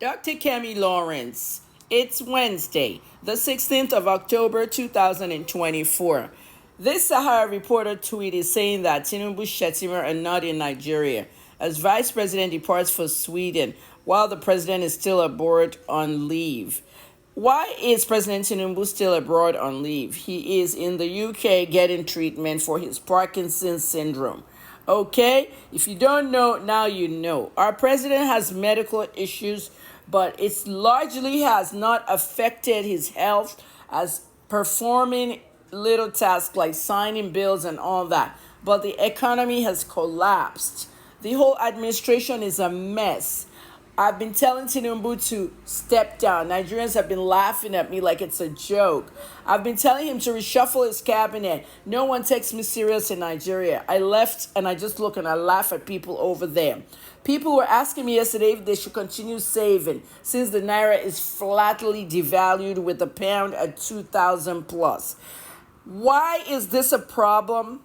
Dr. Kemi Lawrence, it's Wednesday, the 16th of October 2024. This Sahara Reporter tweet is saying that Tinubu Shettima are not in Nigeria as Vice President departs for Sweden while the President is still abroad on leave. Why is President Tinubu still abroad on leave? He is in the UK getting treatment for his Parkinson's syndrome. Okay, if you don't know, now you know. Our president has medical issues, but it largely has not affected his health as performing little tasks like signing bills and all that. But the economy has collapsed. The whole administration is a mess. I've been telling Tinubu to step down. Nigerians have been laughing at me like it's a joke. I've been telling him to reshuffle his cabinet. No one takes me serious in Nigeria. I left and I just look and I laugh at people over there. People were asking me yesterday if they should continue saving since the naira is flatly devalued with the pound at 2,000 plus. Why is this a problem?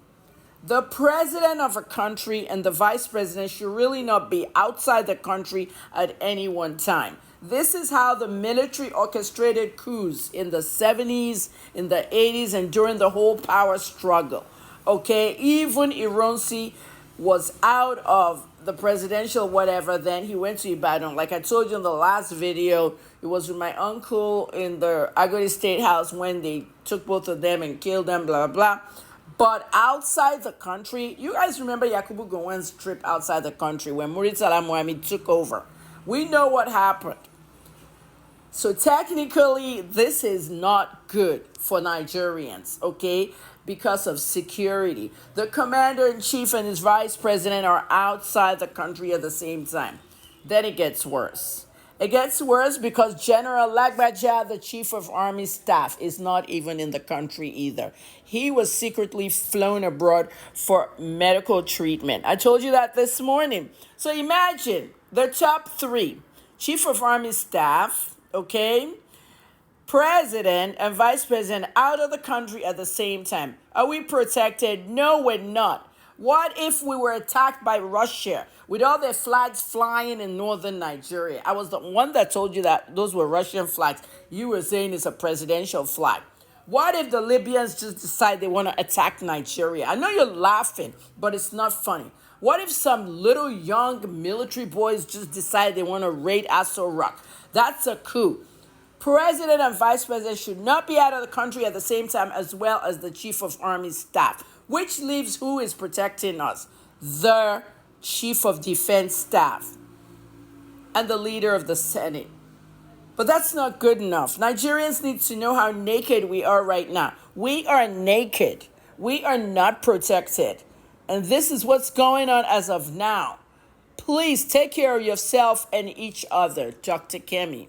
The president of a country and the vice president should really not be outside the country at any one time. This is how the military orchestrated coups in the 70s, in the 80s, and during the whole power struggle. Okay, even Ironsi was out of the presidential whatever, then he went to Ibadan. Like I told you in the last video, it was with my uncle in the Agodi State House when they took both of them and killed them, blah, blah, blah. But outside the country, you guys remember Yakubu Gowon's trip outside the country when Muritala Mohammed took over. We know what happened. So technically, this is not good for Nigerians, okay, because of security. The commander-in-chief and his vice president are outside the country at the same time. Then it gets worse. It gets worse because General Lagbaja, the chief of army staff, is not even in the country either. He was secretly flown abroad for medical treatment. I told you that this morning. So imagine the top three: chief of army staff, okay, president and vice president out of the country at the same time. Are we protected? No, we're not. What if we were attacked by Russia with all their flags flying in northern Nigeria? I was the one that told you that those were Russian flags. You were saying it's a presidential flag. What if the Libyans just decide they want to attack Nigeria? I know you're laughing, but it's not funny. What if some little young military boys just decide they want to raid Aso Rock? That's a coup. President and vice president should not be out of the country at the same time, as well as the chief of army staff, which leaves who is protecting us? The chief of defense staff and the leader of the Senate. But that's not good enough. Nigerians need to know how naked we are right now. We are naked. We are not protected. And this is what's going on as of now. Please take care of yourself and each other. Dr. Kemi.